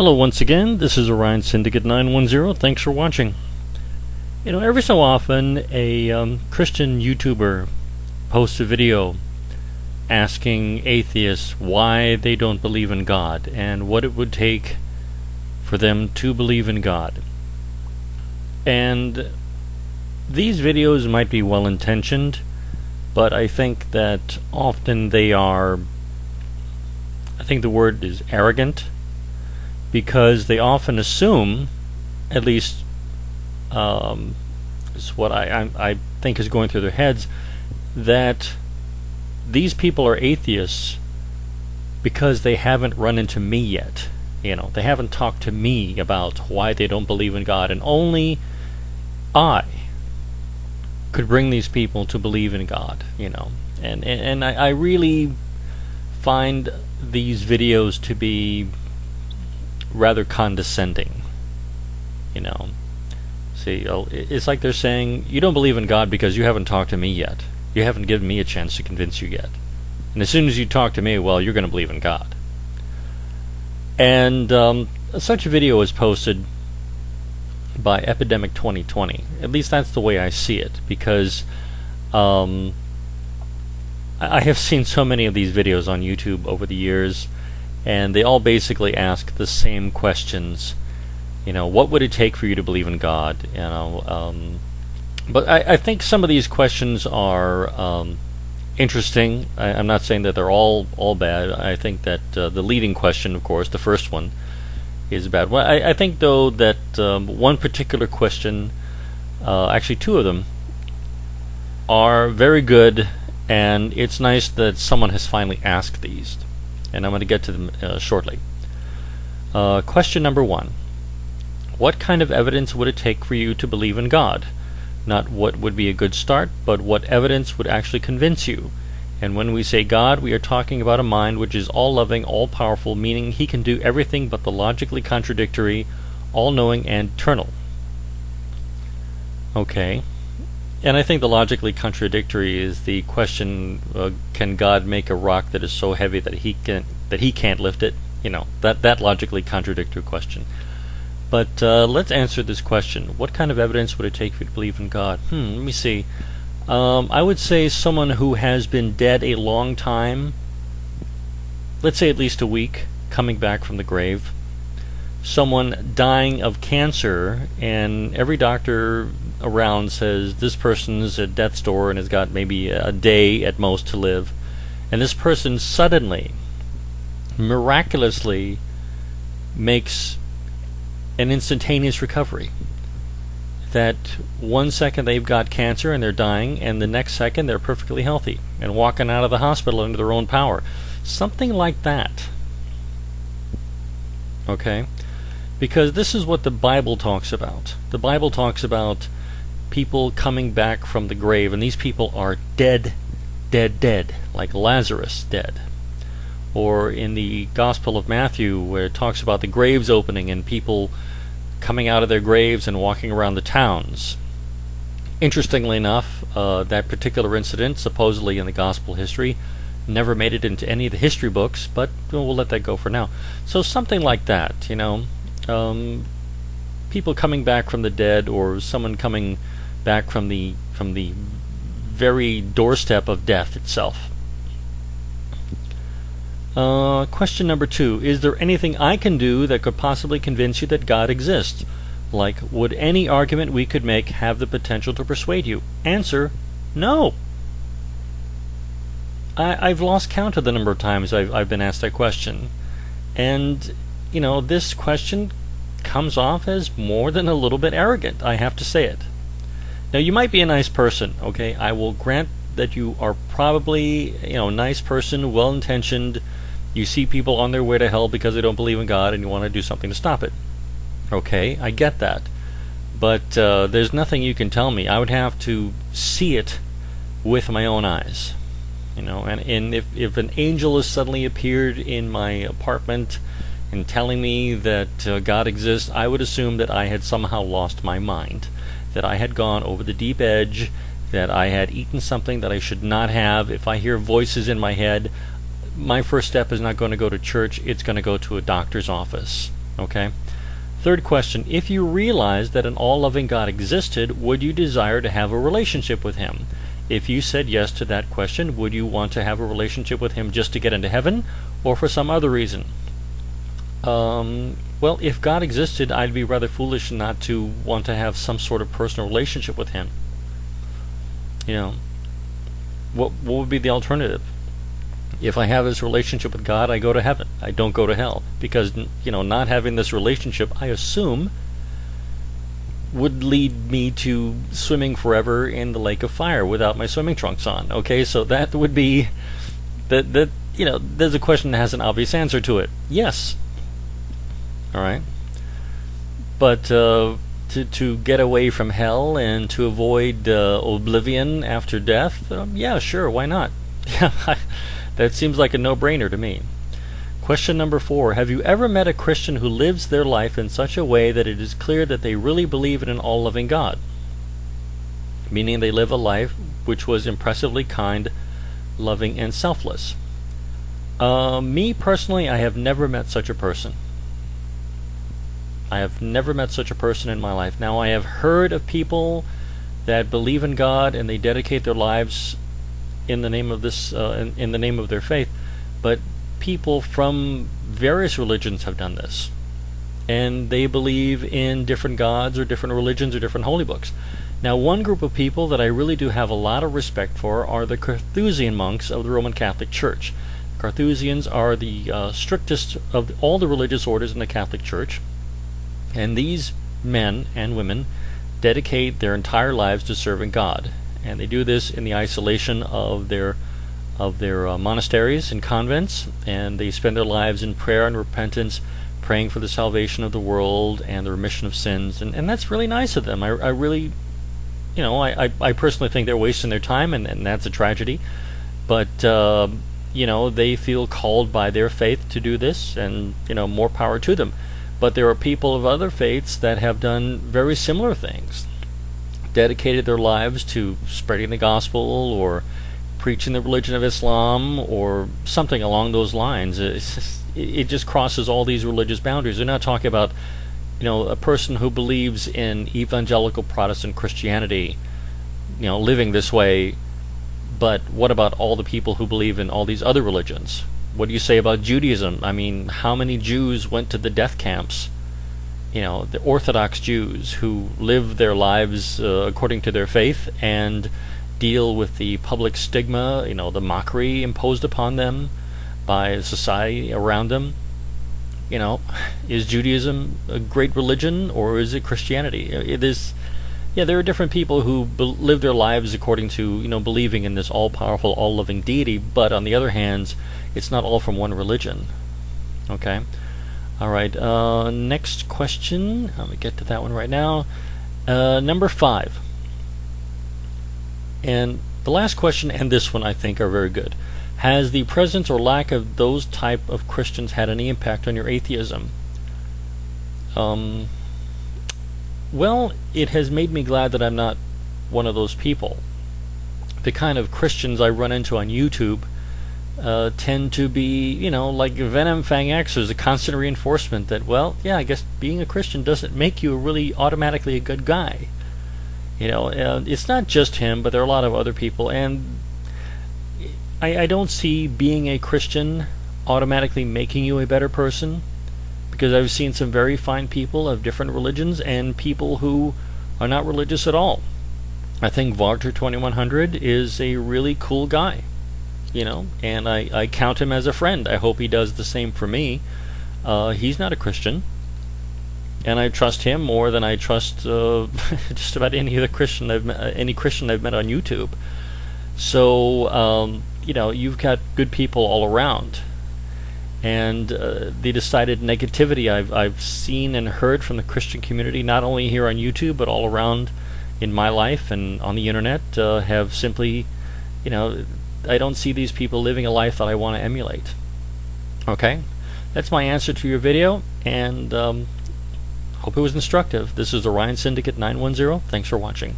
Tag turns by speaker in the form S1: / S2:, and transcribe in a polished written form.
S1: Hello once again, this is Orion Syndicate 910. Thanks for watching. Every so often a Christian YouTuber posts a video asking atheists why they don't believe in God and what it would take for them to believe in God. And these videos might be well-intentioned, but I think that often they are, I think the word is arrogant, because they often assume, at least is what I think is going through their heads, that these people are atheists because they haven't run into me yet. They haven't talked to me about why they don't believe in God, and only I could bring these people to believe in God. And I really find these videos to be rather condescending. See, it's like they're saying, you don't believe in God because you haven't talked to me yet. You haven't given me a chance to convince you yet. And as soon as you talk to me, well, you're going to believe in God. And such a video was posted by Epydemic2020. At least that's the way I see it, because I have seen so many of these videos on YouTube over the years, and they all basically ask the same questions. What would it take for you to believe in God? But I think some of these questions are interesting. I'm not saying that they're all bad. I think that the leading question, of course, the first one, is bad. Well, I think, though, that one particular question, actually two of them, are very good, and it's nice that someone has finally asked these. And I'm going to get to them shortly. Question number 1. What kind of evidence would it take for you to believe in God? Not what would be a good start, but what evidence would actually convince you. And when we say God, we are talking about a mind which is all-loving, all-powerful, meaning he can do everything but the logically contradictory, all-knowing, and eternal. Okay. And I think the logically contradictory is the question, can God make a rock that is so heavy that he can't lift it? That logically contradictory question. But let's answer this question. What kind of evidence would it take for you to believe in God? Let me see. I would say someone who has been dead a long time, let's say at least a week, coming back from the grave. Someone dying of cancer, and every doctor around says this person's at death's door and has got maybe a day at most to live, and this person suddenly, miraculously, makes an instantaneous recovery. That 1 second they've got cancer and they're dying, and the next second they're perfectly healthy and walking out of the hospital under their own power. Something like that. Okay? Because this is what the Bible talks about. The Bible talks about people coming back from the grave, and these people are dead, like Lazarus dead. Or in the Gospel of Matthew, where it talks about the graves opening and people coming out of their graves and walking around the towns. Interestingly enough, that particular incident, supposedly in the Gospel history, never made it into any of the history books, but we'll let that go for now. So something like that, people coming back from the dead, or someone coming back from the very doorstep of death itself. Question number 2. Is there anything I can do that could possibly convince you that God exists? Like, would any argument we could make have the potential to persuade you? Answer, no. I've lost count of the number of times I've been asked that question. And, this question comes off as more than a little bit arrogant, I have to say it. Now, you might be a nice person, okay? I will grant that you are probably, a nice person, well-intentioned. You see people on their way to hell because they don't believe in God, and you want to do something to stop it. Okay, I get that. But there's nothing you can tell me. I would have to see it with my own eyes. And if an angel has suddenly appeared in my apartment and telling me that God exists, I would assume that I had somehow lost my mind, that I had gone over the deep edge, that I had eaten something that I should not have. If I hear voices in my head, my first step is not going to go to church, it's going to go to a doctor's office. Okay? Third question, if you realized that an all-loving God existed, would you desire to have a relationship with him? If you said yes to that question, would you want to have a relationship with him just to get into heaven, or for some other reason? Well, if God existed, I'd be rather foolish not to want to have some sort of personal relationship with him. You know, what would be the alternative? If I have this relationship with God, I go to heaven. I don't go to hell. Because, not having this relationship, I assume, would lead me to swimming forever in the lake of fire without my swimming trunks on. Okay, so that would be... there's a question that has an obvious answer to it. Yes. Alright? But to get away from hell and to avoid oblivion after death, yeah, sure, why not? That seems like a no-brainer to me. Question number 4. Have you ever met a Christian who lives their life in such a way that it is clear that they really believe in an all-loving God? Meaning they live a life which was impressively kind, loving, and selfless. Me personally, I have never met such a person. I have never met such a person in my life. Now, I have heard of people that believe in God and they dedicate their lives in the name of this, in the name of their faith, but people from various religions have done this, and they believe in different gods or different religions or different holy books. Now, one group of people that I really do have a lot of respect for are the Carthusian monks of the Roman Catholic Church. Carthusians are the strictest of all the religious orders in the Catholic Church, and these men and women dedicate their entire lives to serving God. And they do this in the isolation of their monasteries and convents, and they spend their lives in prayer and repentance, praying for the salvation of the world and the remission of sins, and that's really nice of them. I really, I personally think they're wasting their time, and that's a tragedy. But they feel called by their faith to do this, and more power to them. But there are people of other faiths that have done very similar things. Dedicated their lives to spreading the gospel or preaching the religion of Islam or something along those lines. It just crosses all these religious boundaries. We're not talking about a person who believes in evangelical Protestant Christianity living this way, but what about all the people who believe in all these other religions? What do you say about Judaism? I mean, how many Jews went to the death camps? The Orthodox Jews who live their lives according to their faith and deal with the public stigma, the mockery imposed upon them by society around them. Is Judaism a great religion, or is it Christianity? There are different people who live their lives according to, believing in this all-powerful, all-loving deity, but on the other hand, it's not all from one religion. Okay? Alright, next question. Let me get to that one right now. Number 5. And the last question and this one I think are very good. Has the presence or lack of those type of Christians had any impact on your atheism? Well, it has made me glad that I'm not one of those people. The kind of Christians I run into on YouTube tend to be, like Venom Fang X. There's a constant reinforcement that, well, yeah, I guess being a Christian doesn't make you really automatically a good guy. It's not just him, but there are a lot of other people, and I don't see being a Christian automatically making you a better person, because I've seen some very fine people of different religions and people who are not religious at all. I think Varter 2100 is a really cool guy. And I count him as a friend. I hope he does the same for me. He's not a Christian, and I trust him more than I trust just about any other Christian I've met on YouTube. So you've got good people all around, and the decided negativity I've seen and heard from the Christian community, not only here on YouTube but all around in my life and on the internet, have simply, I don't see these people living a life that I want to emulate. Okay? That's my answer to your video, and hope it was instructive. This is Orion Syndicate 910. Thanks for watching.